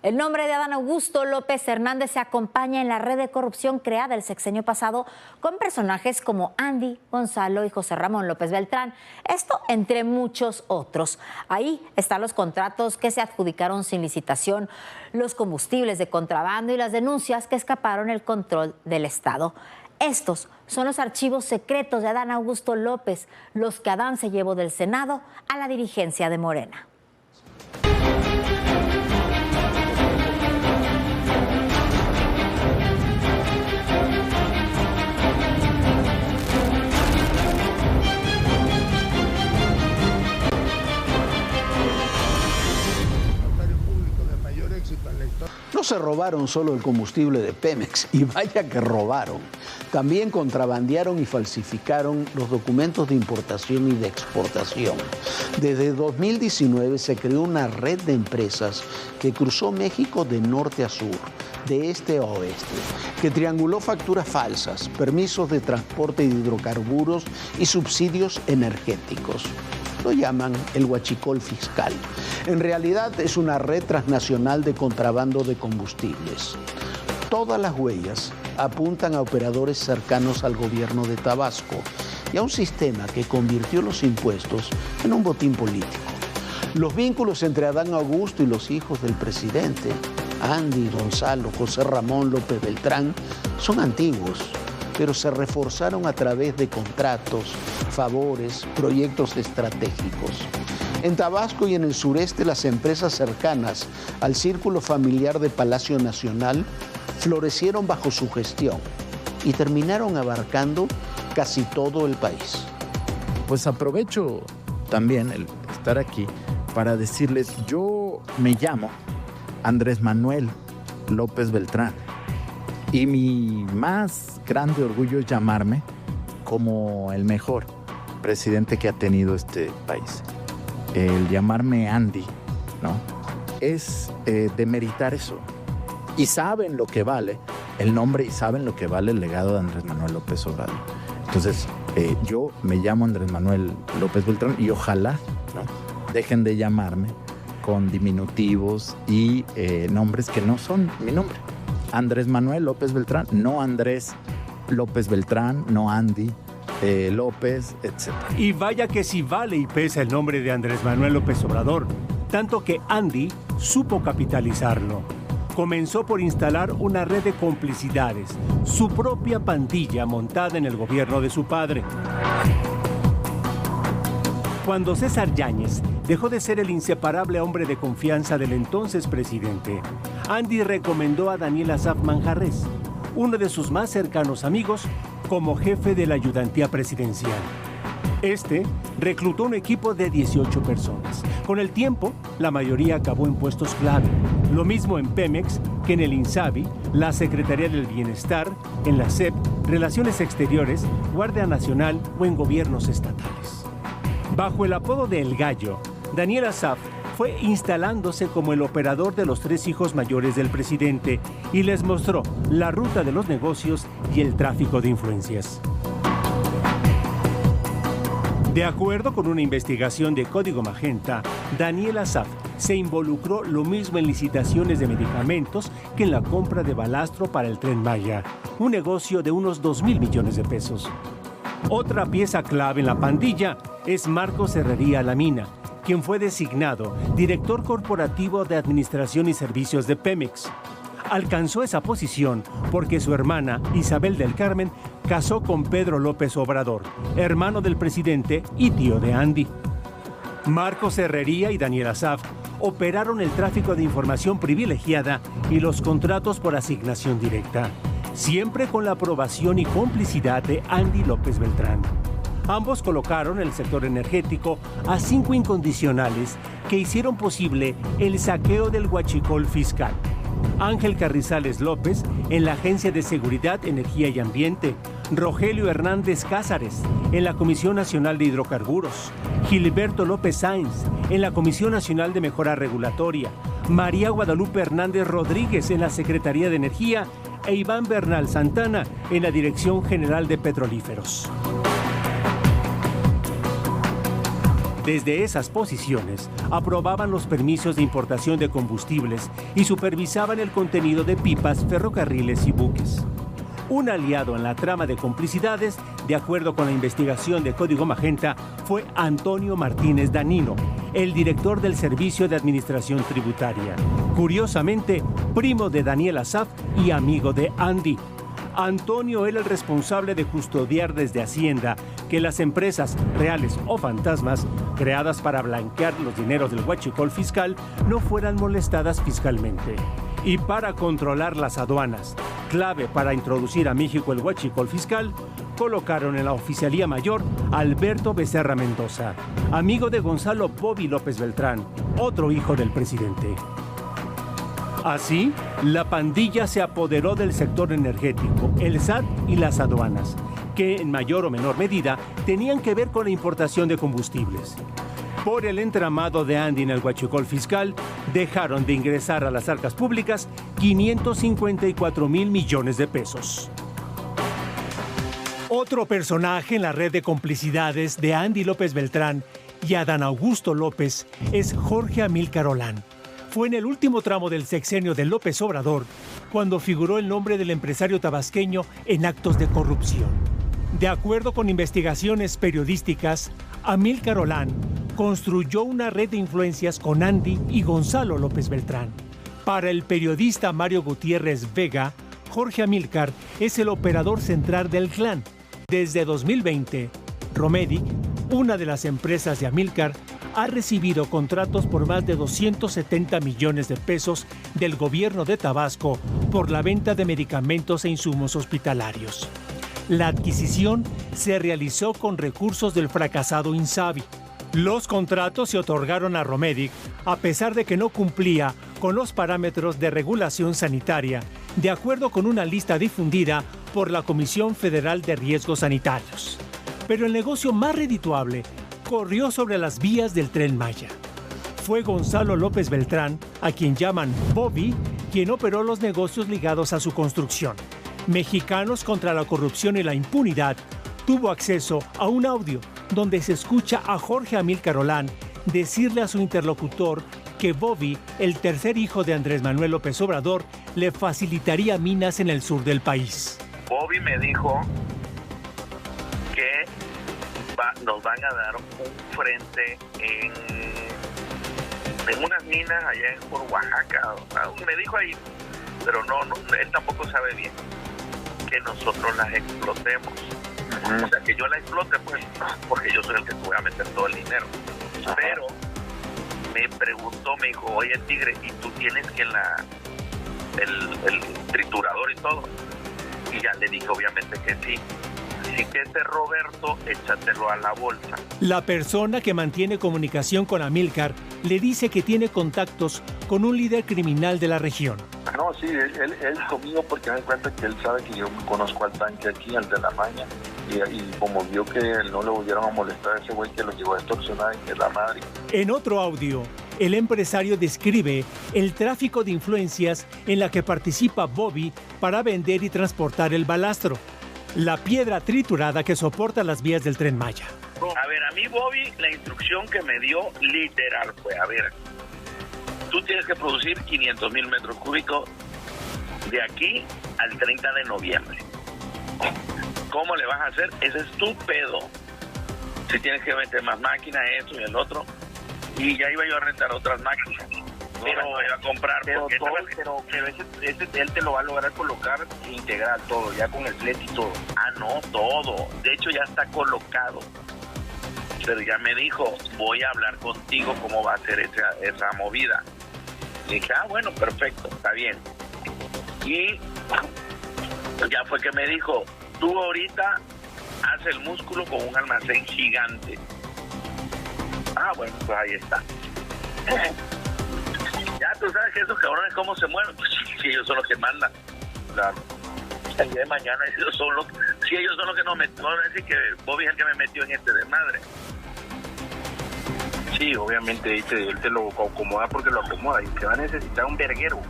El nombre de Adán Augusto López Hernández se acompaña en la red de corrupción creada el sexenio pasado con personajes como Andy, Gonzalo y José Ramón López Beltrán. Esto entre muchos otros. Ahí están los contratos que se adjudicaron sin licitación, los combustibles de contrabando y las denuncias que escaparon el control del Estado. Estos son los archivos secretos de Adán Augusto López, los que Adán se llevó del Senado a la dirigencia de Morena. No se robaron solo el combustible de Pemex, y vaya que robaron. También contrabandearon y falsificaron los documentos de importación y de exportación. Desde 2019 se creó una red de empresas que cruzó México de norte a sur, de este a oeste, que trianguló facturas falsas, permisos de transporte de hidrocarburos y subsidios energéticos. Lo llaman el huachicol fiscal. En realidad es una red transnacional de contrabando de combustibles. Todas las huellas apuntan a operadores cercanos al gobierno de Tabasco y a un sistema que convirtió los impuestos en un botín político. Los vínculos entre Adán Augusto y los hijos del presidente, Andy, Gonzalo, José Ramón López Beltrán, son antiguos, pero se reforzaron a través de contratos, favores, proyectos estratégicos. En Tabasco y en el sureste, las empresas cercanas al círculo familiar de Palacio Nacional florecieron bajo su gestión y terminaron abarcando casi todo el país. Pues aprovecho también el estar aquí para decirles, yo me llamo Andrés Manuel López Beltrán y mi más grande orgullo es llamarme como el mejor presidente que ha tenido este país. El llamarme Andy, ¿no? Es demeritar eso. Y saben lo que vale el nombre y saben lo que vale el legado de Andrés Manuel López Obrador. Entonces, yo me llamo Andrés Manuel López Beltrán y ojalá, ¿no?, dejen de llamarme con diminutivos y nombres que no son mi nombre. Andrés Manuel López Beltrán, no Andrés López Beltrán, no Andy López, etc. Y vaya que sí vale y pesa el nombre de Andrés Manuel López Obrador, tanto que Andy supo capitalizarlo. Comenzó por instalar una red de complicidades, su propia pandilla montada en el gobierno de su padre. Cuando César Yáñez dejó de ser el inseparable hombre de confianza del entonces presidente, Andy recomendó a Daniel Asaf Manjarrés, uno de sus más cercanos amigos, como jefe de la ayudantía presidencial. Este reclutó un equipo de 18 personas. Con el tiempo, la mayoría acabó en puestos clave. Lo mismo en Pemex que en el INSABI, la Secretaría del Bienestar, en la SEP, Relaciones Exteriores, Guardia Nacional o en gobiernos estatales. Bajo el apodo de El Gallo, Daniel Asaf fue instalándose como el operador de los 3 hijos mayores del presidente y les mostró la ruta de los negocios y el tráfico de influencias. De acuerdo con una investigación de Código Magenta, Daniel Asaf se involucró lo mismo en licitaciones de medicamentos que en la compra de balastro para el Tren Maya, un negocio de unos 2,000 millones de pesos. Otra pieza clave en la pandilla es Marcos Herrería Lamina, quien fue designado director corporativo de Administración y Servicios de Pemex. Alcanzó esa posición porque su hermana, Isabel del Carmen, casó con Pedro López Obrador, hermano del presidente y tío de Andy. Marcos Herrería y Daniel Asaf operaron el tráfico de información privilegiada y los contratos por asignación directa, siempre con la aprobación y complicidad de Andy López Beltrán. Ambos colocaron el sector energético a 5 incondicionales que hicieron posible el saqueo del huachicol fiscal. Ángel Carrizales López en la Agencia de Seguridad, Energía y Ambiente, Rogelio Hernández Cázares en la Comisión Nacional de Hidrocarburos, Gilberto López Sáenz en la Comisión Nacional de Mejora Regulatoria, María Guadalupe Hernández Rodríguez en la Secretaría de Energía e Iván Bernal Santana en la Dirección General de Petrolíferos. Desde esas posiciones, aprobaban los permisos de importación de combustibles y supervisaban el contenido de pipas, ferrocarriles y buques. Un aliado en la trama de complicidades, de acuerdo con la investigación de Código Magenta, fue Antonio Martínez Danino, el director del Servicio de Administración Tributaria. Curiosamente, primo de Daniel Asaf y amigo de Andy. Antonio era el responsable de custodiar desde Hacienda que las empresas, reales o fantasmas, creadas para blanquear los dineros del huachicol fiscal, no fueran molestadas fiscalmente. Y para controlar las aduanas, clave para introducir a México el huachicol fiscal, colocaron en la Oficialía Mayor a Alberto Becerra Mendoza, amigo de Gonzalo Bobby López Beltrán, otro hijo del presidente. Así, la pandilla se apoderó del sector energético, el SAT y las aduanas, que en mayor o menor medida tenían que ver con la importación de combustibles. Por el entramado de Andy en el huachicol fiscal, dejaron de ingresar a las arcas públicas 554,000 millones de pesos. Otro personaje en la red de complicidades de Andy López Beltrán y Adán Augusto López es Jorge Amílcar Olán. Fue en el último tramo del sexenio de López Obrador cuando figuró el nombre del empresario tabasqueño en actos de corrupción. De acuerdo con investigaciones periodísticas, Amílcar Olán construyó una red de influencias con Andy y Gonzalo López Beltrán. Para el periodista Mario Gutiérrez Vega, Jorge Amílcar es el operador central del clan. Desde 2020, Romedic, una de las empresas de Amílcar, ha recibido contratos por más de 270 millones de pesos del gobierno de Tabasco por la venta de medicamentos e insumos hospitalarios. La adquisición se realizó con recursos del fracasado Insabi. Los contratos se otorgaron a Romedic a pesar de que no cumplía con los parámetros de regulación sanitaria, de acuerdo con una lista difundida por la Comisión Federal de Riesgos Sanitarios. Pero el negocio más redituable corrió sobre las vías del Tren Maya. Fue Gonzalo López Beltrán, a quien llaman Bobby, quien operó los negocios ligados a su construcción. Mexicanos contra la Corrupción y la Impunidad tuvo acceso a un audio donde se escucha a Jorge Amílcar Olán decirle a su interlocutor que Bobby, el tercer hijo de Andrés Manuel López Obrador, le facilitaría minas en el sur del país. Bobby me dijo que nos van a dar un frente en unas minas allá por Oaxaca. Me dijo ahí, pero no, él tampoco sabe bien que nosotros las explotemos. O sea, que yo la explote, pues, porque yo soy el que voy a meter todo el dinero. Pero me preguntó, me dijo, oye, Tigre, ¿y tú tienes que el triturador y todo? Y ya le dije, obviamente que sí. Así que ese Roberto, échatelo a la bolsa. La persona que mantiene comunicación con Amílcar le dice que tiene contactos con un líder criminal de la región. No, sí, él conmigo porque me cuenta que él sabe que yo conozco al tanque aquí, al de la maña, y como vio que no le volvieron a molestar a ese güey que lo llegó a extorsionar y que es la madre. En otro audio, el empresario describe el tráfico de influencias en la que participa Bobby para vender y transportar el balastro, la piedra triturada que soporta las vías del Tren Maya. A ver, a mí Bobby, la instrucción que me dio literal fue, a ver, tú tienes que producir 500,000 metros cúbicos de aquí al 30 de noviembre. ¿Cómo le vas a hacer? Ese es tu pedo. Si tienes que meter más máquinas, esto y el otro. Y ya iba yo a rentar otras máquinas. Pero iba a comprar. Pero él te lo va a lograr colocar integral todo, ya con el flex y todo. Ah, no, todo. De hecho, ya está colocado. Pero ya me dijo, voy a hablar contigo cómo va a ser esa movida. Y dije, bueno, perfecto, está bien. Y ya fue que me dijo, tú ahorita haz el músculo con un almacén gigante. Ah, bueno, pues ahí está. Ya tú sabes que esos cabrones cómo se mueven. Pues si ellos son los que mandan. Claro. El día de mañana ellos son los que nos metió. No van a decir que Bobby es el que me metió en este desmadre. Sí, obviamente él te lo acomoda porque lo acomoda y te va a necesitar un verguero.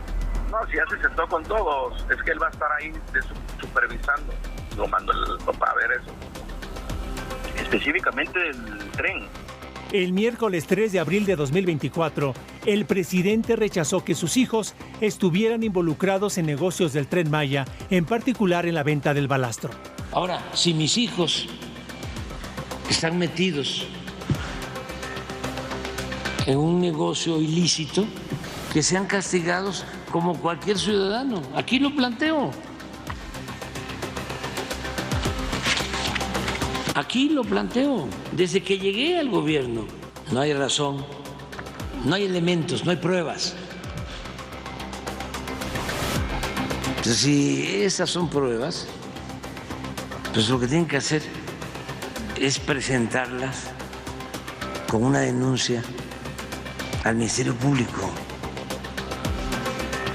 No, si ya se sentó con todos, es que él va a estar ahí supervisando. Lo mando para ver eso. Específicamente el tren. El miércoles 3 de abril de 2024, el presidente rechazó que sus hijos estuvieran involucrados en negocios del Tren Maya, en particular en la venta del balastro. Ahora, si mis hijos están metidos en un negocio ilícito, que sean castigados como cualquier ciudadano. Aquí lo planteo. Aquí lo planteo. Desde que llegué al gobierno, no hay razón, no hay elementos, no hay pruebas. Entonces, si esas son pruebas, pues lo que tienen que hacer es presentarlas con una denuncia al Ministerio Público,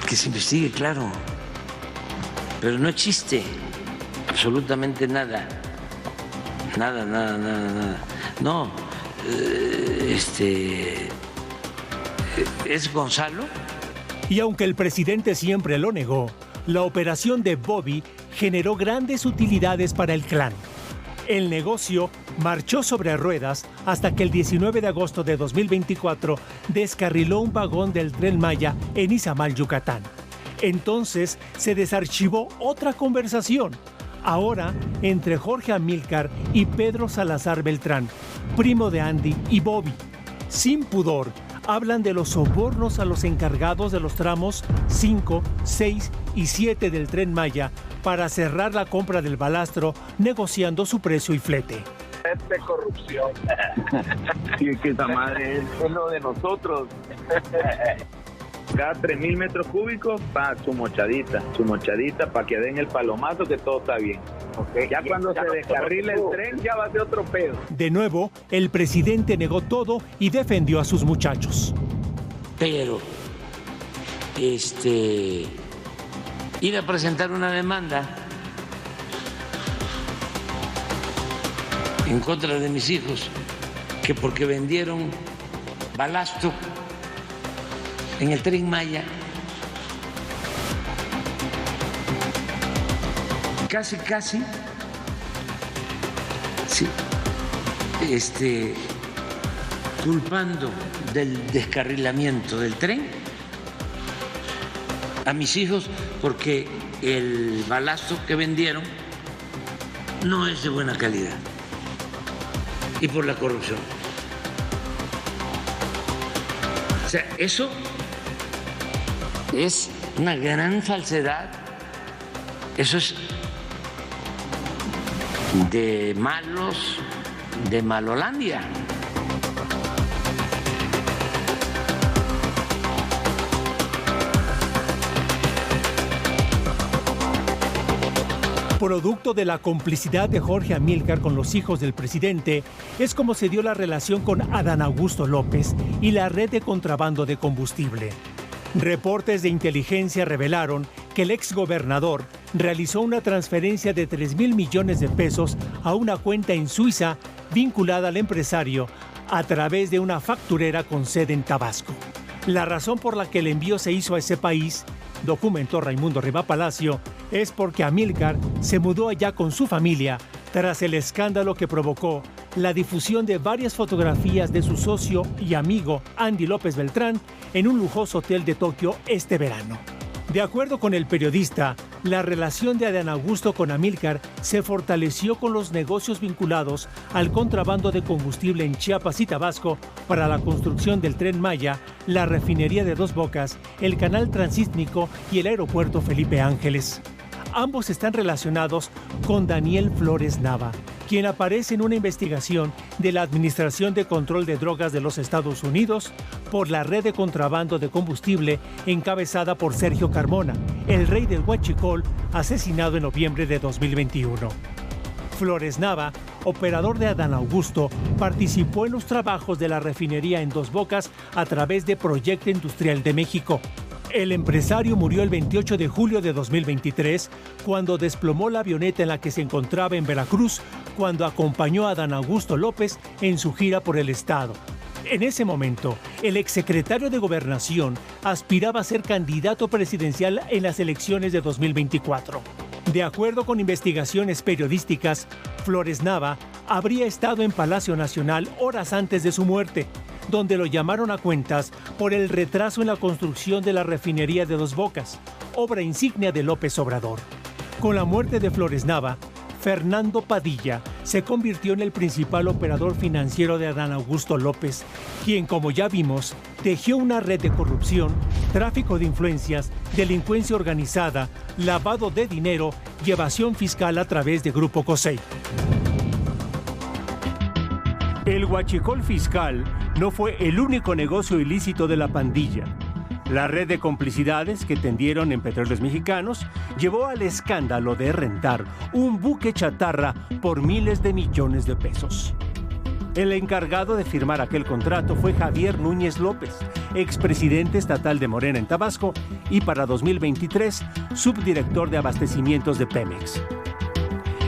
que se investigue, claro, pero no existe absolutamente nada. No, es Gonzalo. Y aunque el presidente siempre lo negó, la operación de Bobby generó grandes utilidades para el clan. El negocio marchó sobre ruedas hasta que el 19 de agosto de 2024 descarriló un vagón del Tren Maya en Izamal, Yucatán. Entonces se desarchivó otra conversación, ahora entre Jorge Amílcar y Pedro Salazar Beltrán, primo de Andy y Bobby. Sin pudor, hablan de los sobornos a los encargados de los tramos 5, 6 y 7 del Tren Maya para cerrar la compra del balastro, negociando su precio y flete. Es de corrupción. Sí, es que esa madre es lo de nosotros. Cada 3,000 metros cúbicos, su mochadita para que den el palomazo, que todo está bien. Okay. Ya cuando se descarrile el tren, ya va a ser otro pedo. De nuevo, el presidente negó todo y defendió a sus muchachos. Pero, ir a presentar una demanda en contra de mis hijos, que porque vendieron balastro en el Tren Maya, casi, sí, culpando del descarrilamiento del tren a mis hijos porque el balastro que vendieron no es de buena calidad y por la corrupción. O sea, eso es una gran falsedad. Eso es de malos, de Malolandia. Producto de la complicidad de Jorge Amílcar con los hijos del presidente, es como se dio la relación con Adán Augusto López y la red de contrabando de combustible. Reportes de inteligencia revelaron que el exgobernador realizó una transferencia de 3,000 millones de pesos a una cuenta en Suiza vinculada al empresario a través de una facturera con sede en Tabasco. La razón por la que el envío se hizo a ese país, documentó Raimundo Riva Palacio, es porque Amílcar se mudó allá con su familia tras el escándalo que provocó la difusión de varias fotografías de su socio y amigo Andy López Beltrán en un lujoso hotel de Tokio este verano. De acuerdo con el periodista, la relación de Adán Augusto con Amílcar se fortaleció con los negocios vinculados al contrabando de combustible en Chiapas y Tabasco para la construcción del Tren Maya, la refinería de Dos Bocas, el canal transísmico y el aeropuerto Felipe Ángeles. Ambos están relacionados con Daniel Flores Nava, quien aparece en una investigación de la Administración de Control de Drogas de los Estados Unidos por la red de contrabando de combustible encabezada por Sergio Carmona, el rey del huachicol, asesinado en noviembre de 2021. Flores Nava, operador de Adán Augusto, participó en los trabajos de la refinería en Dos Bocas a través de Proyecto Industrial de México. El empresario murió el 28 de julio de 2023 cuando desplomó la avioneta en la que se encontraba en Veracruz cuando acompañó a Adán Augusto López en su gira por el estado. En ese momento, el exsecretario de Gobernación aspiraba a ser candidato presidencial en las elecciones de 2024. De acuerdo con investigaciones periodísticas, Flores Nava habría estado en Palacio Nacional horas antes de su muerte, donde lo llamaron a cuentas por el retraso en la construcción de la refinería de Dos Bocas, obra insignia de López Obrador. Con la muerte de Flores Nava, Fernando Padilla se convirtió en el principal operador financiero de Adán Augusto López, quien, como ya vimos, tejió una red de corrupción, tráfico de influencias, delincuencia organizada, lavado de dinero y evasión fiscal a través de Grupo COSEI. El huachicol fiscal no fue el único negocio ilícito de la pandilla. La red de complicidades que tendieron en Petróleos Mexicanos llevó al escándalo de rentar un buque chatarra por miles de millones de pesos. El encargado de firmar aquel contrato fue Javier Núñez López, expresidente estatal de Morena en Tabasco y para 2023 subdirector de abastecimientos de Pemex.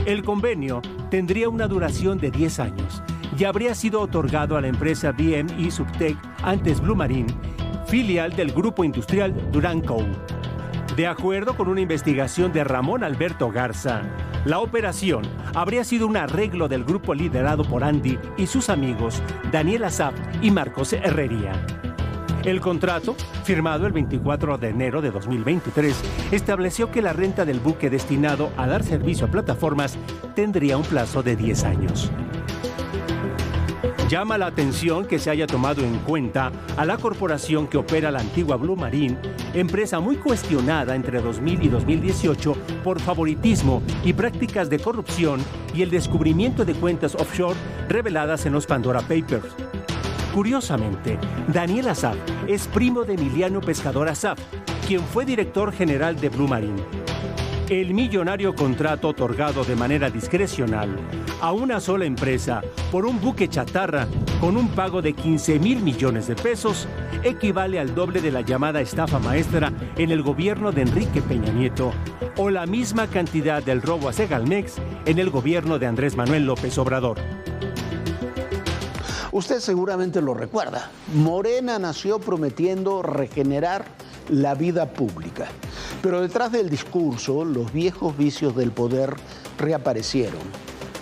El convenio tendría una duración de 10 años y habría sido otorgado a la empresa BMI Subtech, antes Blue Marine, filial del grupo industrial Duranco. De acuerdo con una investigación de Ramón Alberto Garza, la operación habría sido un arreglo del grupo liderado por Andy y sus amigos Daniel Asaf y Marcos Herrería. El contrato, firmado el 24 de enero de 2023, estableció que la renta del buque destinado a dar servicio a plataformas tendría un plazo de 10 años. Llama la atención que se haya tomado en cuenta a la corporación que opera la antigua Blue Marine, empresa muy cuestionada entre 2000 y 2018 por favoritismo y prácticas de corrupción y el descubrimiento de cuentas offshore reveladas en los Pandora Papers. Curiosamente, Daniel Asaf es primo de Emiliano Pescador Asaf, quien fue director general de Blue Marine. El millonario contrato otorgado de manera discrecional a una sola empresa por un buque chatarra con un pago de 15,000 millones de pesos equivale al doble de la llamada estafa maestra en el gobierno de Enrique Peña Nieto o la misma cantidad del robo a Segalmex en el gobierno de Andrés Manuel López Obrador. Usted seguramente lo recuerda. Morena nació prometiendo regenerar la vida pública. Pero detrás del discurso, los viejos vicios del poder reaparecieron.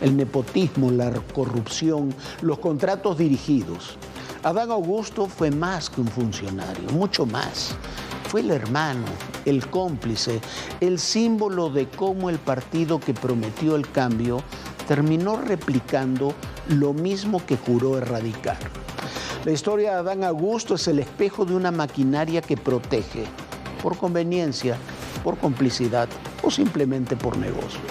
El nepotismo, la corrupción, los contratos dirigidos. Adán Augusto fue más que un funcionario, mucho más. Fue el hermano, el cómplice, el símbolo de cómo el partido que prometió el cambio terminó replicando lo mismo que juró erradicar. La historia de Adán Augusto es el espejo de una maquinaria que protege, por conveniencia, por complicidad o simplemente por negocios.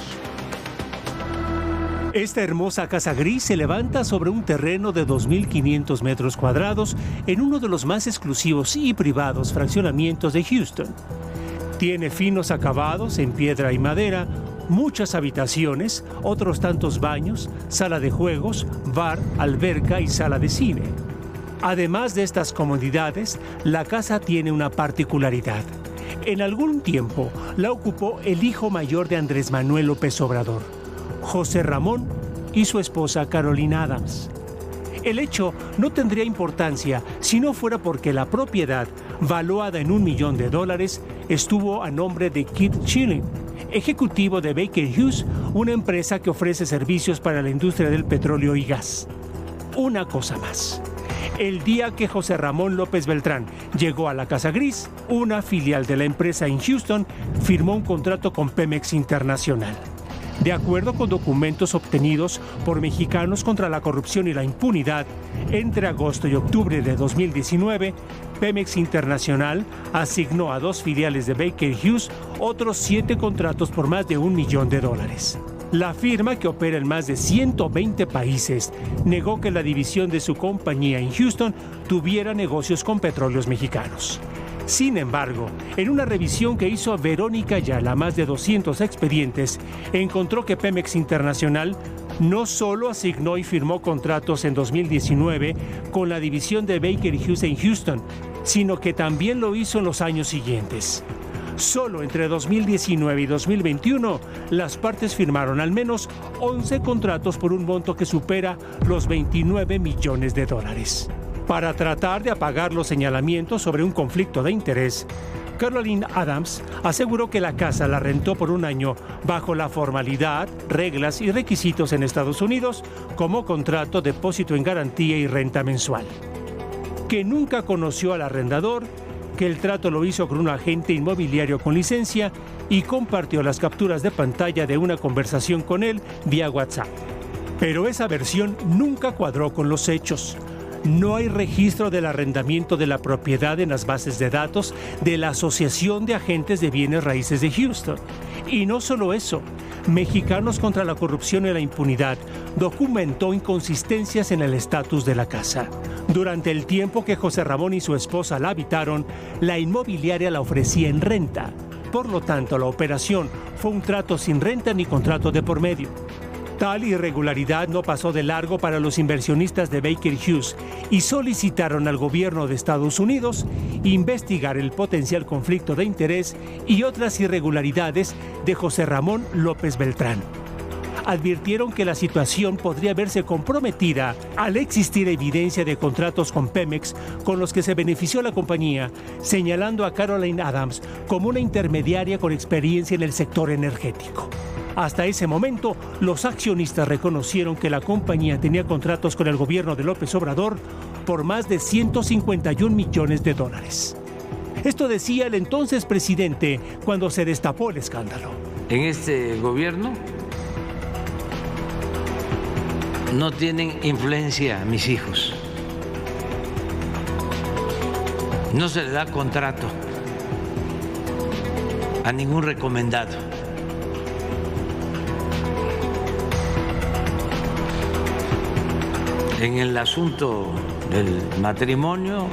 Esta hermosa casa gris se levanta sobre un terreno de 2.500 metros cuadrados en uno de los más exclusivos y privados fraccionamientos de Houston. Tiene finos acabados en piedra y madera, muchas habitaciones, otros tantos baños, sala de juegos, bar, alberca y sala de cine. Además de estas comodidades, la casa tiene una particularidad. En algún tiempo la ocupó el hijo mayor de Andrés Manuel López Obrador, José Ramón, y su esposa Carolina Adams. El hecho no tendría importancia si no fuera porque la propiedad, valuada en $1 millón, estuvo a nombre de Keith Schilling, ejecutivo de Baker Hughes, una empresa que ofrece servicios para la industria del petróleo y gas. Una cosa más. El día que José Ramón López Beltrán llegó a la Casa Gris, una filial de la empresa en Houston firmó un contrato con Pemex Internacional. De acuerdo con documentos obtenidos por Mexicanos contra la Corrupción y la Impunidad, entre agosto y octubre de 2019, Pemex Internacional asignó a 2 filiales de Baker Hughes otros 7 contratos por más de $1 millón. La firma, que opera en más de 120 países, negó que la división de su compañía en Houston tuviera negocios con Petróleos Mexicanos. Sin embargo, en una revisión que hizo Verónica Ayala, más de 200 expedientes, encontró que Pemex Internacional no solo asignó y firmó contratos en 2019 con la división de Baker Hughes en Houston, sino que también lo hizo en los años siguientes. Solo entre 2019 y 2021, las partes firmaron al menos 11 contratos por un monto que supera los $29 millones. Para tratar de apagar los señalamientos sobre un conflicto de interés, Caroline Adams aseguró que la casa la rentó por un año bajo la formalidad, reglas y requisitos en Estados Unidos, como contrato, depósito en garantía y renta mensual. Que nunca conoció al arrendador, que el trato lo hizo con un agente inmobiliario con licencia y compartió las capturas de pantalla de una conversación con él vía WhatsApp. Pero esa versión nunca cuadró con los hechos. No hay registro del arrendamiento de la propiedad en las bases de datos de la Asociación de Agentes de Bienes Raíces de Houston. Y no solo eso, Mexicanos contra la Corrupción y la Impunidad documentó inconsistencias en el estatus de la casa. Durante el tiempo que José Ramón y su esposa la habitaron, la inmobiliaria la ofrecía en renta. Por lo tanto, la operación fue un trato sin renta ni contrato de por medio. Tal irregularidad no pasó de largo para los inversionistas de Baker Hughes y solicitaron al gobierno de Estados Unidos investigar el potencial conflicto de interés y otras irregularidades de José Ramón López Beltrán. Advirtieron que la situación podría verse comprometida al existir evidencia de contratos con Pemex con los que se benefició la compañía, señalando a Caroline Adams como una intermediaria con experiencia en el sector energético. Hasta ese momento, los accionistas reconocieron que la compañía tenía contratos con el gobierno de López Obrador por más de $151 millones. Esto decía el entonces presidente cuando se destapó el escándalo. En este gobierno no tienen influencia mis hijos. No se le da contrato a ningún recomendado. En el asunto del matrimonio,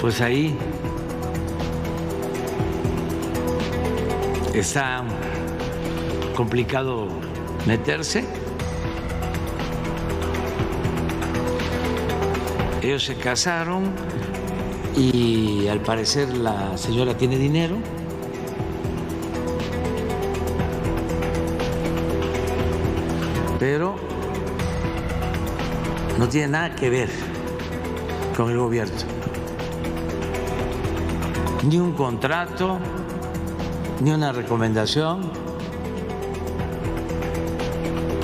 pues ahí está complicado meterse. Ellos se casaron y al parecer la señora tiene dinero. Pero no tiene nada que ver con el gobierno. Ni un contrato, ni una recomendación.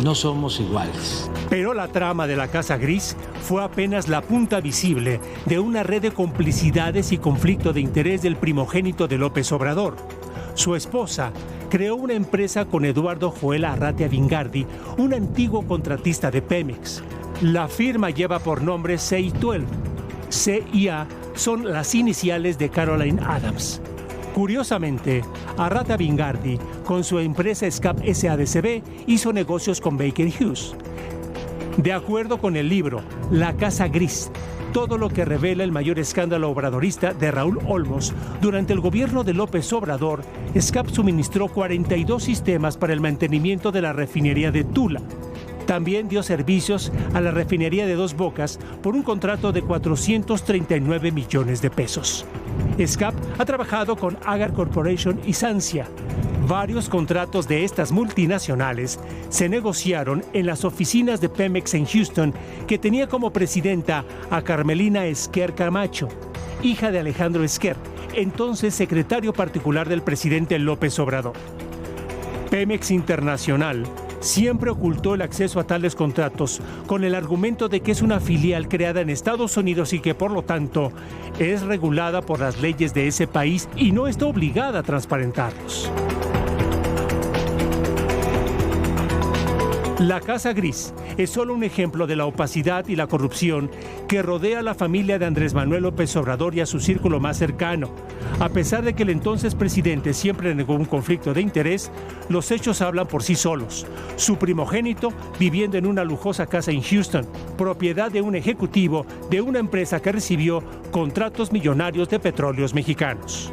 No somos iguales. Pero la trama de la Casa Gris fue apenas la punta visible de una red de complicidades y conflicto de interés del primogénito de López Obrador. Su esposa creó una empresa con Eduardo Joel Arratia Vingardi, un antiguo contratista de Pemex. La firma lleva por nombre CI12. C y A son las iniciales de Caroline Adams. Curiosamente, Arratia Vingardi, con su empresa SCAP SADCB, hizo negocios con Baker Hughes. De acuerdo con el libro La Casa Gris, todo lo que revela el mayor escándalo obradorista de Raúl Olmos, durante el gobierno de López Obrador, SCAP suministró 42 sistemas para el mantenimiento de la refinería de Tula. También dio servicios a la refinería de Dos Bocas por un contrato de $439 millones. SCAP ha trabajado con Agar Corporation y Sancia. Varios contratos de estas multinacionales se negociaron en las oficinas de Pemex en Houston, que tenía como presidenta a Carmelina Esquer Camacho, hija de Alejandro Esquer, entonces secretario particular del presidente López Obrador. Pemex Internacional siempre ocultó el acceso a tales contratos con el argumento de que es una filial creada en Estados Unidos y que por lo tanto es regulada por las leyes de ese país y no está obligada a transparentarlos. La Casa Gris es solo un ejemplo de la opacidad y la corrupción que rodea a la familia de Andrés Manuel López Obrador y a su círculo más cercano. A pesar de que el entonces presidente siempre negó un conflicto de interés, los hechos hablan por sí solos. Su primogénito viviendo en una lujosa casa en Houston, propiedad de un ejecutivo de una empresa que recibió contratos millonarios de petróleos mexicanos.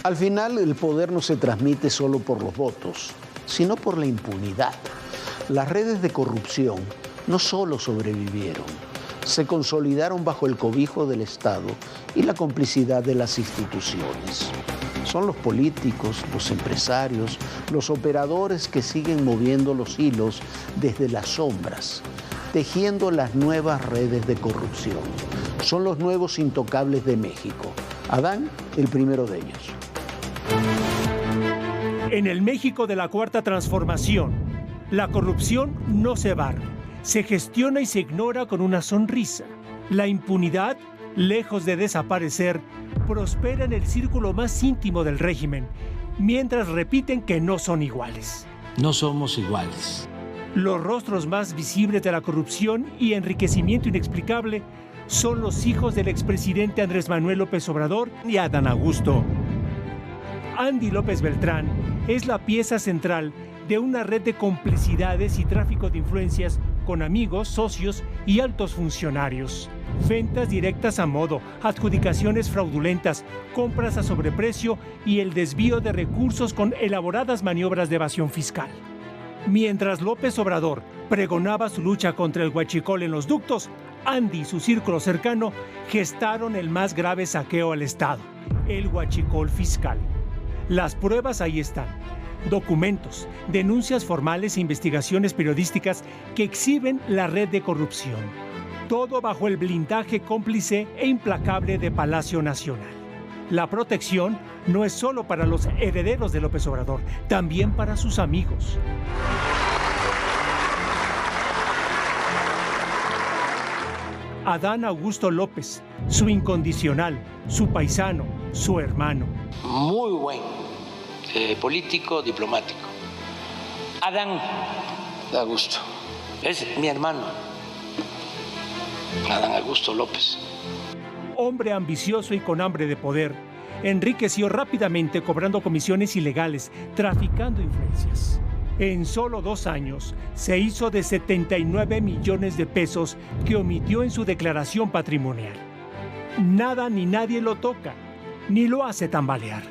Al final, el poder no se transmite solo por los votos, sino por la impunidad. Las redes de corrupción no solo sobrevivieron, se consolidaron bajo el cobijo del Estado y la complicidad de las instituciones. Son los políticos, los empresarios, los operadores que siguen moviendo los hilos desde las sombras, tejiendo las nuevas redes de corrupción. son los nuevos intocables de México. Adán, el primero de ellos. En el México de la Cuarta Transformación, la corrupción no se barre, se gestiona y se ignora con una sonrisa. La impunidad, lejos de desaparecer, prospera en el círculo más íntimo del régimen, mientras repiten que no son iguales. No somos iguales. Los rostros más visibles de la corrupción y enriquecimiento inexplicable son los hijos del expresidente Andrés Manuel López Obrador y Adán Augusto. Andy López Beltrán es la pieza central de una red de complicidades y tráfico de influencias con amigos, socios y altos funcionarios. Ventas directas a modo, adjudicaciones fraudulentas, compras a sobreprecio y el desvío de recursos con elaboradas maniobras de evasión fiscal. Mientras López Obrador pregonaba su lucha contra el huachicol en los ductos, Andy y su círculo cercano gestaron el más grave saqueo al Estado, el huachicol fiscal. Las pruebas ahí están. Documentos, denuncias formales e investigaciones periodísticas que exhiben la red de corrupción. Todo bajo el blindaje cómplice e implacable de Palacio Nacional. La protección no es solo para los herederos de López Obrador, también para sus amigos. Adán Augusto López, su incondicional, su paisano, su hermano. Muy buen político, diplomático. Adán Augusto es mi hermano. Adán Augusto López. Hombre ambicioso y con hambre de poder, enriqueció rápidamente cobrando comisiones ilegales, traficando influencias. En solo 2 años se hizo de 79 millones de pesos que omitió en su declaración patrimonial. Nada ni nadie lo toca, ni lo hace tambalear.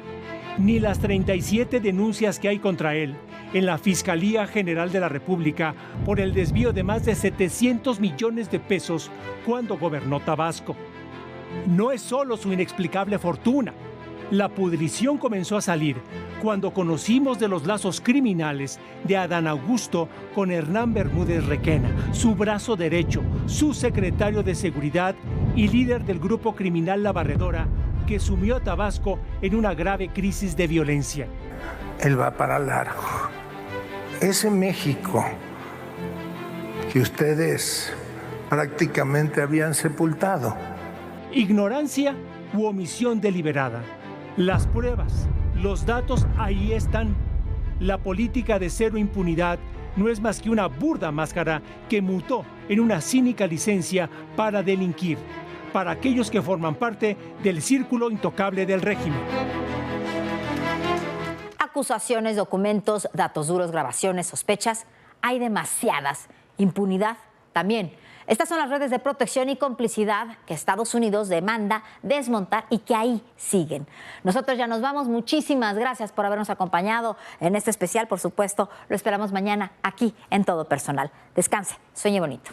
Ni las 37 denuncias que hay contra él en la Fiscalía General de la República por el desvío de más de 700 millones de pesos cuando gobernó Tabasco. No es solo su inexplicable fortuna. La pudrición comenzó a salir cuando conocimos de los lazos criminales de Adán Augusto con Hernán Bermúdez Requena, su brazo derecho, su secretario de Seguridad y líder del grupo criminal La Barredora, que sumió a Tabasco en una grave crisis de violencia. Él va para largo. Ese México que ustedes prácticamente habían sepultado. Ignorancia u omisión deliberada. Las pruebas, los datos ahí están. La política de cero impunidad no es más que una burda máscara que mutó en una cínica licencia para delinquir, para aquellos que forman parte del círculo intocable del régimen. Acusaciones, documentos, datos duros, grabaciones, sospechas, hay demasiadas. Impunidad también. Estas son las redes de protección y complicidad que Estados Unidos demanda desmontar y que ahí siguen. Nosotros ya nos vamos. Muchísimas gracias por habernos acompañado en este especial. Por supuesto, lo esperamos mañana aquí en Todo Personal. Descanse, sueñe bonito.